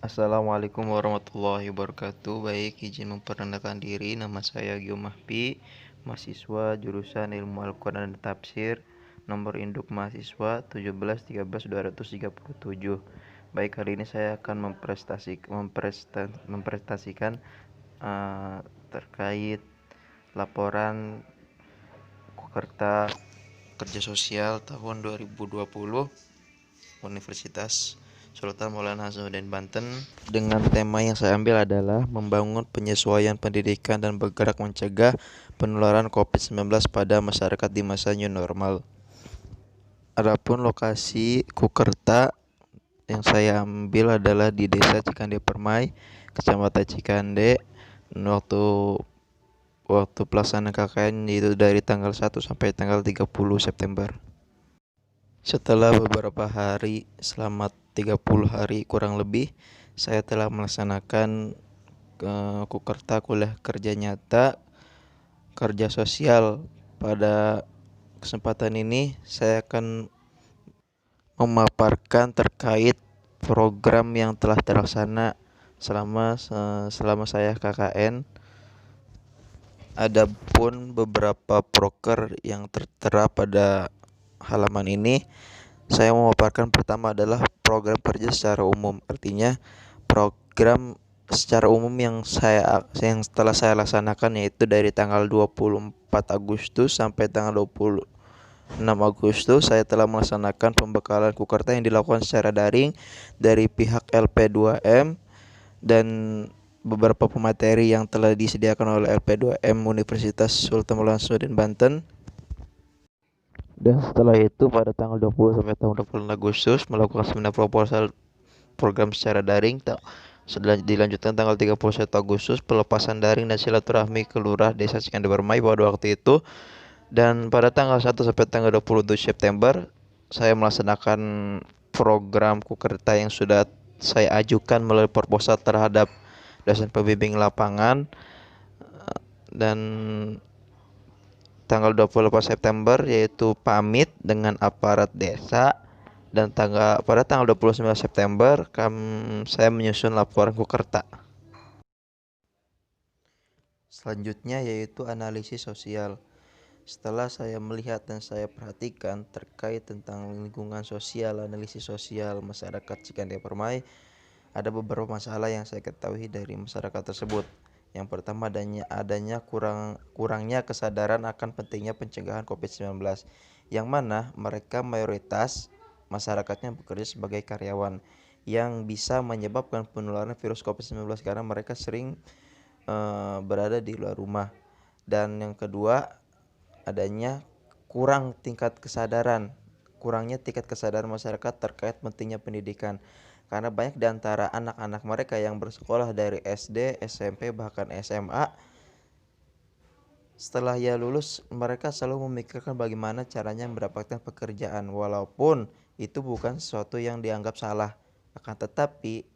Assalamualaikum warahmatullahi wabarakatuh. Baik, izin memperkenalkan diri. Nama saya Gio Mahpi, mahasiswa jurusan Ilmu Al-Quran dan Tafsir. Nomor induk mahasiswa 1713237. Baik, kali ini saya akan mempresentasikan terkait laporan Kukerta Kerja Sosial tahun 2020 Universitas Sultan Maulana Hasanuddin Banten. Dengan tema yang saya ambil adalah membangun penyesuaian pendidikan dan bergerak mencegah penularan COVID-19 pada masyarakat di masa new normal. Adapun lokasi Kukerta yang saya ambil adalah di Desa Cikande Permai, Kecamatan Cikande. Waktu pelaksanaan KKN yaitu dari tanggal 1 sampai tanggal 30 September. Setelah beberapa hari, selama 30 hari kurang lebih, saya telah melaksanakan Kukerta kuliah kerja nyata kerja sosial. Pada kesempatan ini saya akan memaparkan terkait program yang telah terlaksana selama saya KKN. Adapun beberapa proker yang tertera pada halaman ini, saya memaparkan pertama adalah program kerja secara umum. Artinya program secara umum yang telah saya laksanakan, yaitu dari tanggal 24 Agustus sampai tanggal 26 Agustus saya telah melaksanakan pembekalan Kukerta yang dilakukan secara daring dari pihak LP2M dan beberapa pemateri yang telah disediakan oleh LP2M Universitas Sultan Maulana Hasanuddin Banten. Dan setelah itu pada tanggal 20 sampai tanggal 26 Agustus melakukan seminar proposal program secara daring. Dilanjutkan tanggal 31 Agustus pelepasan daring dan silaturahmi ke Lurah Desa Cikande Permai pada waktu itu. Dan pada tanggal 1 sampai tanggal 27 September saya melaksanakan program Kukerta yang sudah saya ajukan melalui proposal terhadap dosen pembimbing lapangan. Dan tanggal 28 September yaitu pamit dengan aparat desa, dan pada tanggal 29 September saya menyusun laporan Kukerta. Selanjutnya yaitu analisis sosial. Setelah saya melihat dan saya perhatikan terkait tentang lingkungan sosial, analisis sosial masyarakat Cikande Permai, ada beberapa masalah yang saya ketahui dari masyarakat tersebut. Yang pertama adanya kurangnya kesadaran akan pentingnya pencegahan COVID-19, yang mana mereka mayoritas masyarakatnya bekerja sebagai karyawan, yang bisa menyebabkan penularan virus COVID-19 karena mereka sering berada di luar rumah. Dan yang kedua, adanya kurangnya tingkat kesadaran masyarakat terkait pentingnya pendidikan, karena banyak di antara anak-anak mereka yang bersekolah dari SD, SMP, bahkan SMA, setelah ia lulus mereka selalu memikirkan bagaimana caranya mendapatkan pekerjaan, walaupun itu bukan sesuatu yang dianggap salah. Akan tetapi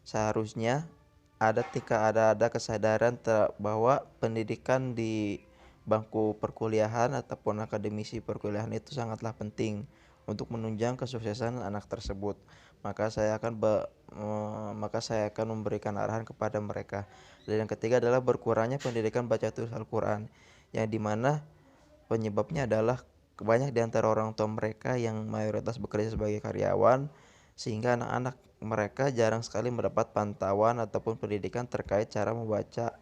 seharusnya ada kesadaran bahwa pendidikan di bangku perkuliahan ataupun akademisi perkuliahan itu sangatlah penting untuk menunjang kesuksesan anak tersebut. Maka saya akan memberikan arahan kepada mereka. Dan yang ketiga adalah berkurangnya pendidikan baca tulis Al-Quran, yang dimana penyebabnya adalah banyak di antara orang tua mereka yang mayoritas bekerja sebagai karyawan, sehingga anak-anak mereka jarang sekali mendapat pantauan ataupun pendidikan terkait cara membaca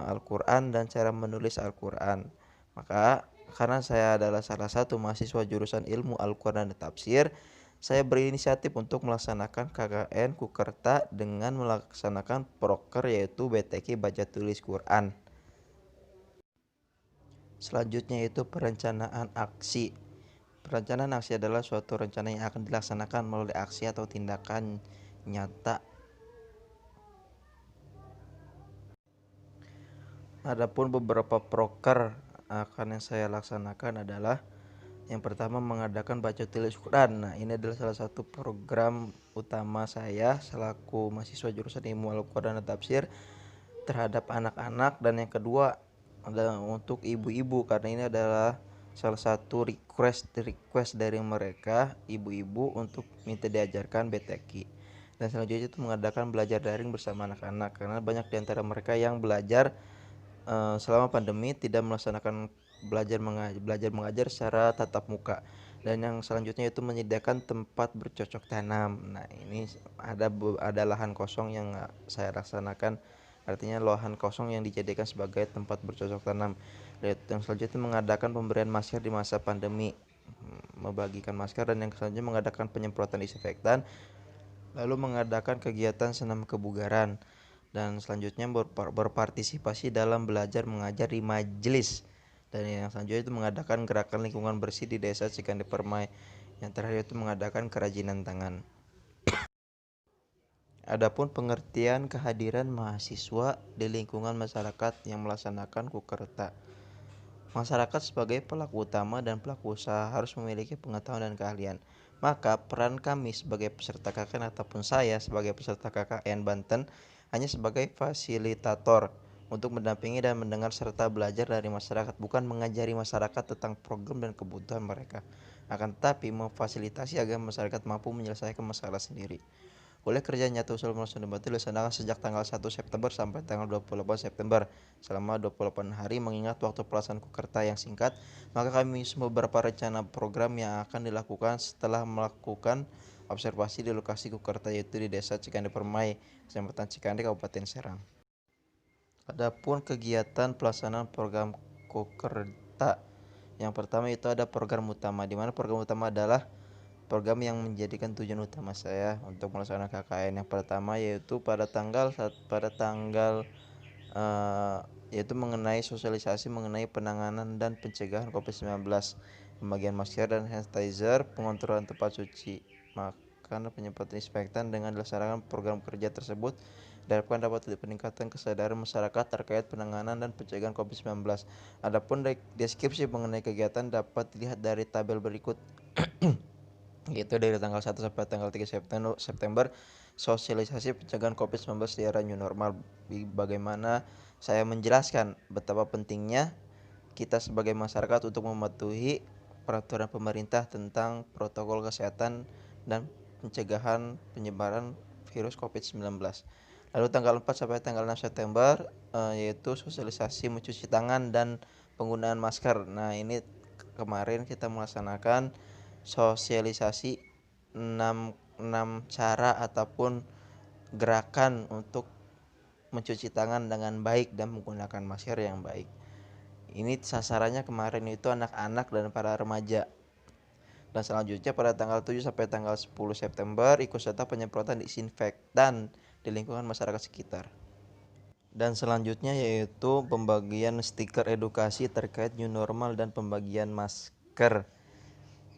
Al-Quran dan cara menulis Al-Quran. Maka karena saya adalah salah satu mahasiswa jurusan Ilmu Al-Quran dan Tafsir, saya berinisiatif untuk melaksanakan KKN Kukerta dengan melaksanakan proker yaitu BTQ Baca Tulis Quran. Selanjutnya yaitu perencanaan aksi. Perencanaan aksi adalah suatu rencana yang akan dilaksanakan melalui aksi atau tindakan nyata. Adapun beberapa proker yang saya laksanakan adalah yang pertama mengadakan baca tulis Quran. Nah, ini adalah salah satu program utama saya selaku mahasiswa jurusan Ilmu Al-Quran dan Tafsir terhadap anak-anak. Dan yang kedua adalah untuk ibu-ibu, karena ini adalah salah satu request dari mereka ibu-ibu untuk minta diajarkan BTQ. Dan selanjutnya itu mengadakan belajar daring bersama anak-anak, karena banyak di antara mereka yang belajar selama pandemi tidak melaksanakan belajar mengajar secara tatap muka. Dan yang selanjutnya itu menyediakan tempat bercocok tanam. Nah, ini ada lahan kosong yang saya laksanakan, artinya lahan kosong yang dijadikan sebagai tempat bercocok tanam. Dan yang selanjutnya mengadakan pemberian masker di masa pandemi, membagikan masker. Dan yang selanjutnya mengadakan penyemprotan disinfektan, lalu mengadakan kegiatan senam kebugaran, dan selanjutnya berpartisipasi dalam belajar mengajar di majelis. Dan yang selanjutnya itu mengadakan gerakan lingkungan bersih di desa Cikande Permai. Yang terakhir itu mengadakan kerajinan tangan. Adapun pengertian kehadiran mahasiswa di lingkungan masyarakat yang melaksanakan Kukerta. Masyarakat sebagai pelaku utama dan pelaku usaha harus memiliki pengetahuan dan keahlian. Maka peran kami sebagai peserta KKN ataupun saya sebagai peserta KKN Banten hanya sebagai fasilitator untuk mendampingi dan mendengar serta belajar dari masyarakat, bukan mengajari masyarakat tentang program dan kebutuhan mereka, akan tetapi memfasilitasi agar masyarakat mampu menyelesaikan masalah sendiri. Oleh kerja nyata usul Studi Batu dilaksanakan sejak tanggal 1 September sampai tanggal 28 September selama 28 hari. Mengingat waktu pelaksanaan Kukerta yang singkat, maka kami beberapa rencana program yang akan dilakukan setelah melakukan observasi di lokasi Kukerta, yaitu di Desa Cikande Permai, Kecamatan Cikande, Kabupaten Serang. Adapun kegiatan pelaksanaan program Kukerta, yang pertama itu ada program utama, di mana program utama adalah program yang menjadikan tujuan utama saya untuk melaksanakan KKN. Yang pertama yaitu pada tanggal yaitu mengenai sosialisasi mengenai penanganan dan pencegahan COVID-19, pembagian masker dan sanitizer, pengontrolan tempat suci makan, penyemprotan disinfektan. Dengan dilaksanakan program kerja tersebut diharapkan dapat peningkatan kesadaran masyarakat terkait penanganan dan pencegahan COVID-19. Adapun deskripsi mengenai kegiatan dapat dilihat dari tabel berikut. Yaitu dari tanggal 1 sampai tanggal 3 September sosialisasi pencegahan COVID-19 di era new normal. Bagaimana saya menjelaskan betapa pentingnya kita sebagai masyarakat untuk mematuhi peraturan pemerintah tentang protokol kesehatan dan pencegahan penyebaran virus COVID-19. Lalu tanggal 4 sampai tanggal 6 September yaitu sosialisasi mencuci tangan dan penggunaan masker. Nah, ini kemarin kita melaksanakan sosialisasi 6 cara ataupun gerakan untuk mencuci tangan dengan baik dan menggunakan masker yang baik. Ini sasarannya kemarin itu anak-anak dan para remaja. Dan selanjutnya pada tanggal 7 sampai tanggal 10 September ikut serta penyemprotan disinfektan di lingkungan masyarakat sekitar. Dan selanjutnya yaitu pembagian stiker edukasi terkait new normal dan pembagian masker.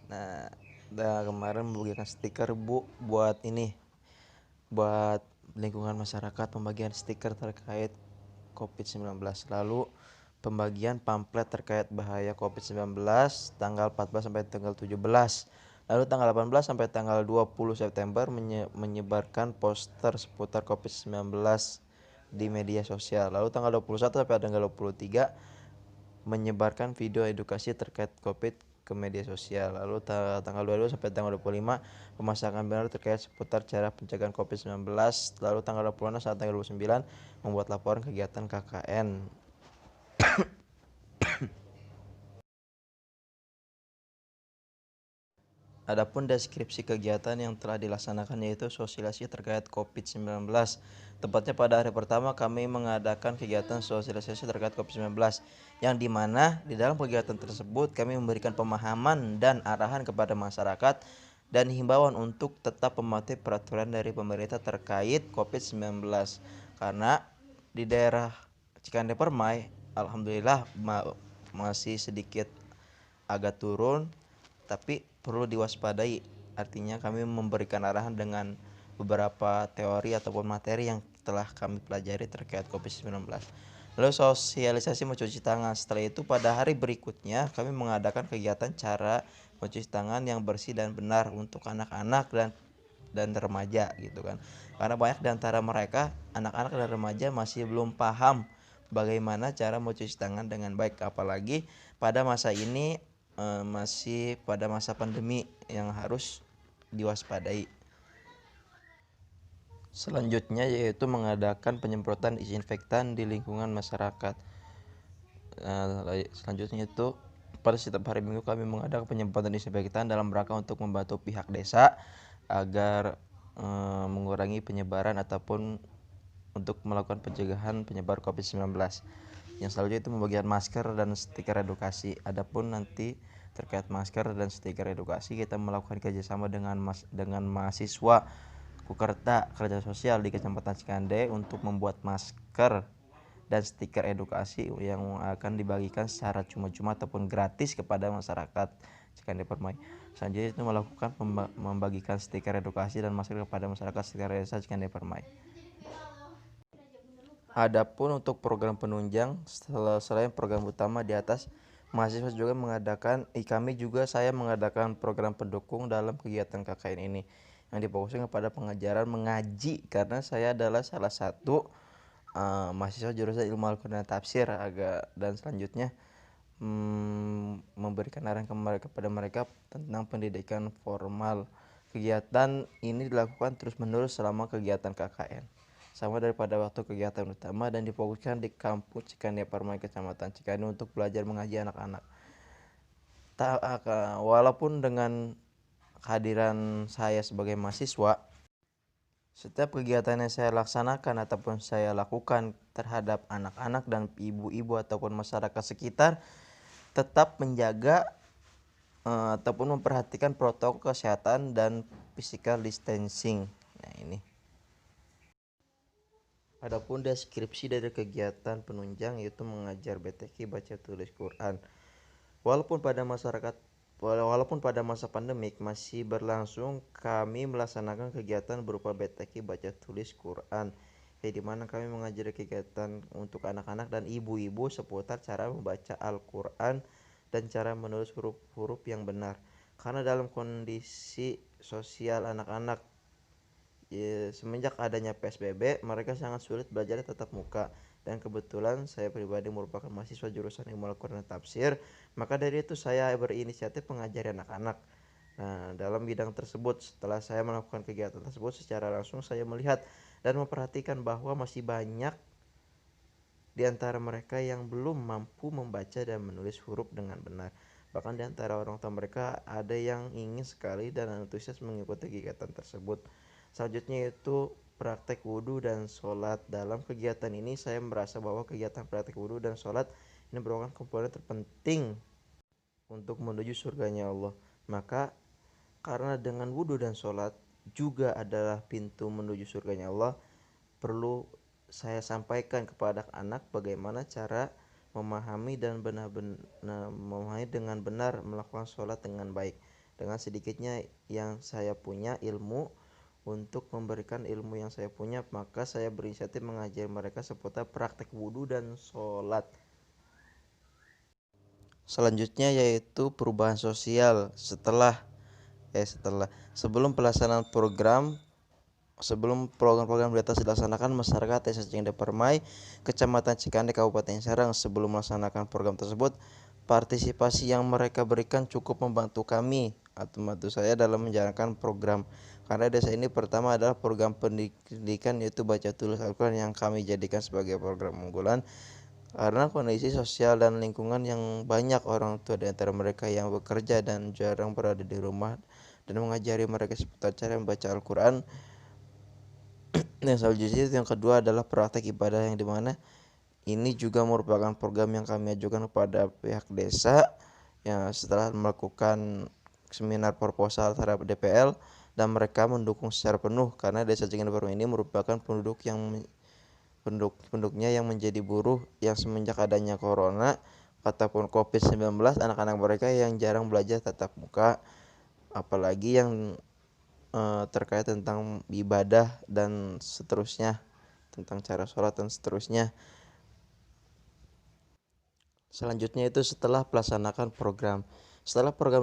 Nah, kemarin membagikan stiker buat lingkungan masyarakat, pembagian stiker terkait COVID-19. Lalu pembagian pamflet terkait bahaya COVID-19 tanggal 14 sampai tanggal 17. Lalu tanggal 18 sampai tanggal 20 September menyebarkan poster seputar COVID-19 di media sosial. Lalu tanggal 21 sampai tanggal 23 menyebarkan video edukasi terkait COVID ke media sosial. Lalu tanggal 22 sampai tanggal 25 pemasangan banner terkait seputar cara pencegahan COVID-19. Lalu tanggal 26 sampai tanggal 29 membuat laporan kegiatan KKN. Adapun deskripsi kegiatan yang telah dilaksanakan yaitu sosialisasi terkait COVID-19. Tepatnya pada hari pertama kami mengadakan kegiatan sosialisasi terkait COVID-19, yang dimana di dalam kegiatan tersebut kami memberikan pemahaman dan arahan kepada masyarakat dan himbauan untuk tetap mematuhi peraturan dari pemerintah terkait COVID-19. Karena di daerah Cikande Permai alhamdulillah masih sedikit agak turun, tapi perlu diwaspadai. Artinya kami memberikan arahan dengan beberapa teori ataupun materi yang telah kami pelajari terkait COVID-19. Lalu sosialisasi mencuci tangan. Setelah itu pada hari berikutnya kami mengadakan kegiatan cara mencuci tangan yang bersih dan benar untuk anak-anak dan remaja gitu kan. Karena banyak di antara mereka anak-anak dan remaja masih belum paham bagaimana cara mencuci tangan dengan baik, apalagi pada masa ini masih pada masa pandemi yang harus diwaspadai. Selanjutnya yaitu mengadakan penyemprotan disinfektan di lingkungan masyarakat. Selanjutnya itu pada setiap hari Minggu kami mengadakan penyemprotan disinfektan dalam rangka untuk membantu pihak desa agar mengurangi penyebaran ataupun untuk melakukan pencegahan penyebar COVID-19. Yang selanjutnya itu membagikan masker dan stiker edukasi. Adapun nanti terkait masker dan stiker edukasi kita melakukan kerjasama dengan mahasiswa Kukerta Kerja Sosial di Kecamatan Cikande untuk membuat masker dan stiker edukasi yang akan dibagikan secara cuma-cuma ataupun gratis kepada masyarakat Cikande Permai. Selanjutnya itu melakukan membagikan stiker edukasi dan masker kepada masyarakat sekitar desa Cikande Permai. Adapun untuk program penunjang, selain program utama di atas, mahasiswa juga saya mengadakan program pendukung dalam kegiatan KKN ini yang difokuskan kepada pengajaran mengaji, karena saya adalah salah satu mahasiswa jurusan Ilmu Al-Quran dan Tafsir dan selanjutnya memberikan arahan kepada mereka tentang pendidikan formal. Kegiatan ini dilakukan terus-menerus selama kegiatan KKN sama daripada waktu kegiatan utama dan difokuskan di kampus Cikande Permai Kecamatan Cikande untuk belajar mengaji anak-anak. Walaupun dengan kehadiran saya sebagai mahasiswa, setiap kegiatan yang saya laksanakan ataupun saya lakukan terhadap anak-anak dan ibu-ibu ataupun masyarakat sekitar tetap menjaga ataupun memperhatikan protokol kesehatan dan physical distancing. Nah ini. Adapun deskripsi dari kegiatan penunjang yaitu mengajar BTQ baca tulis Quran. Walaupun pada masa pandemik masih berlangsung, kami melaksanakan kegiatan berupa BTQ baca tulis Quran, di mana kami mengajari kegiatan untuk anak-anak dan ibu-ibu seputar cara membaca Al-Quran dan cara menulis huruf-huruf yang benar. Karena dalam kondisi sosial anak-anak semenjak adanya PSBB, mereka sangat sulit belajar tatap muka, dan kebetulan saya pribadi merupakan mahasiswa jurusan Ilmu Al-Quran dan Tafsir, maka dari itu saya berinisiatif mengajari anak-anak. Nah, dalam bidang tersebut, setelah saya melakukan kegiatan tersebut secara langsung, saya melihat dan memperhatikan bahwa masih banyak di antara mereka yang belum mampu membaca dan menulis huruf dengan benar. Bahkan di antara orang tua mereka ada yang ingin sekali dan antusias mengikuti kegiatan tersebut. Selanjutnya itu praktek wudhu dan sholat. Dalam kegiatan ini saya merasa bahwa kegiatan praktek wudhu dan sholat ini merupakan komponen terpenting untuk menuju surganya Allah. Maka karena dengan wudhu dan sholat juga adalah pintu menuju surganya Allah, perlu saya sampaikan kepada anak bagaimana cara memahami dengan benar melakukan sholat dengan baik. Dengan sedikitnya yang saya punya ilmu, untuk memberikan ilmu yang saya punya, maka saya berinisiatif mengajari mereka seputar praktek wudhu dan sholat. Selanjutnya yaitu perubahan sosial sebelum program-program di atas dilaksanakan, masyarakat Desa Cikande Permai, Kecamatan Cikande, Kabupaten Serang, sebelum melaksanakan program tersebut, partisipasi yang mereka berikan cukup membantu kami atau membantu saya dalam menjalankan program. Karena desa ini pertama adalah program pendidikan yaitu baca tulis Al-Quran yang kami jadikan sebagai program unggulan. Karena kondisi sosial dan lingkungan yang banyak orang tua di antara mereka yang bekerja dan jarang berada di rumah dan mengajari mereka seputar cara membaca Al-Quran. Yang selanjutnya yang kedua adalah praktek ibadah, yang dimana ini juga merupakan program yang kami ajukan kepada pihak desa yang setelah melakukan seminar proposal terhadap DPL, dan mereka mendukung secara penuh karena desa Cikande Permai ini merupakan penduduknya yang menjadi buruh yang semenjak adanya corona ataupun COVID-19, anak-anak mereka yang jarang belajar tatap muka, apalagi yang terkait tentang ibadah dan seterusnya, tentang cara sholat dan seterusnya. Selanjutnya itu setelah program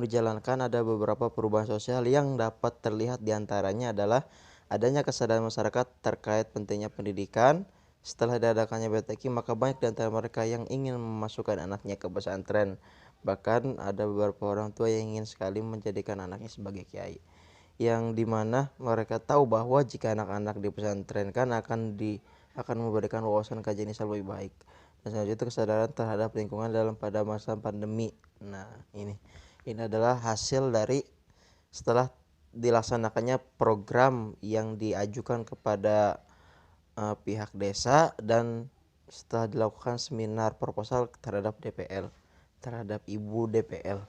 dijalankan, ada beberapa perubahan sosial yang dapat terlihat, diantaranya adalah adanya kesadaran masyarakat terkait pentingnya pendidikan. Setelah diadakannya BTQ, maka banyak di antara mereka yang ingin memasukkan anaknya ke pesantren. Bahkan ada beberapa orang tua yang ingin sekali menjadikan anaknya sebagai kiai. yang dimana mereka tahu bahwa jika anak-anak di pesantren kan akan memberikan wawasan kajian Islam lebih baik. Dan selanjutnya itu kesadaran terhadap lingkungan pada masa pandemi. Nah, ini adalah hasil dari setelah dilaksanakannya program yang diajukan kepada pihak desa dan setelah dilakukan seminar proposal terhadap DPL, terhadap ibu DPL.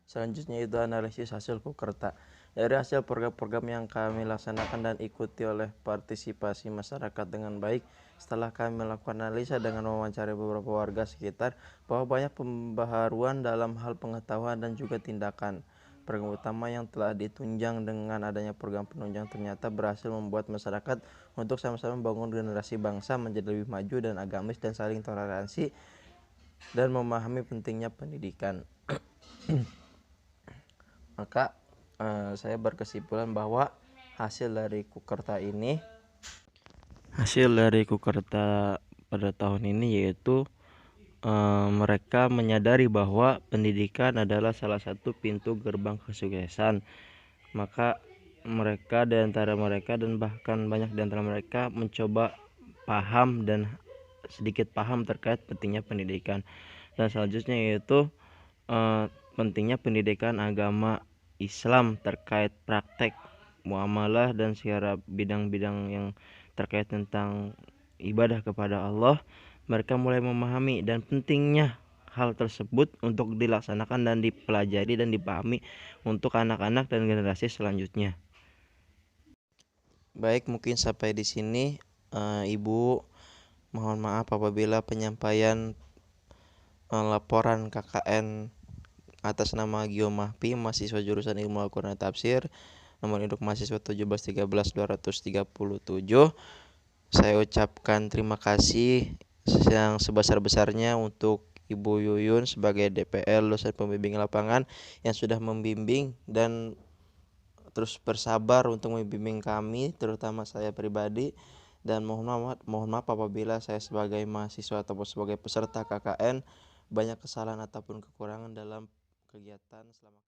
Selanjutnya itu analisis hasil Kukerta. Dari hasil program-program yang kami laksanakan dan ikuti oleh partisipasi masyarakat dengan baik, setelah kami melakukan analisa dengan mewawancari beberapa warga sekitar bahwa banyak pembaharuan dalam hal pengetahuan dan juga tindakan. Program utama yang telah ditunjang dengan adanya program penunjang ternyata berhasil membuat masyarakat untuk sama-sama membangun generasi bangsa menjadi lebih maju dan agamis dan saling toleransi dan memahami pentingnya pendidikan. Maka saya berkesimpulan bahwa hasil dari Kukerta pada tahun ini yaitu mereka menyadari bahwa pendidikan adalah salah satu pintu gerbang kesuksesan. Maka mereka dan bahkan banyak di antara mereka mencoba paham dan sedikit paham terkait pentingnya pendidikan. Dan selanjutnya yaitu pentingnya pendidikan agama Islam terkait praktek muamalah dan segala bidang-bidang yang terkait tentang ibadah kepada Allah. Mereka mulai memahami dan pentingnya hal tersebut untuk dilaksanakan dan dipelajari dan dipahami untuk anak-anak dan generasi selanjutnya. Baik, mungkin sampai di sini. Ibu, mohon maaf apabila penyampaian laporan KKN atas nama Gio Mahpi, mahasiswa jurusan Ilmu Al-Quran dan Tafsir, nomor induk mahasiswa 1713237. Saya ucapkan terima kasih yang sebesar-besarnya untuk Ibu Yuyun sebagai DPL dosen pembimbing lapangan yang sudah membimbing dan terus bersabar untuk membimbing kami, terutama saya pribadi. Dan mohon maaf apabila saya sebagai mahasiswa ataupun sebagai peserta KKN banyak kesalahan ataupun kekurangan dalam kegiatan selama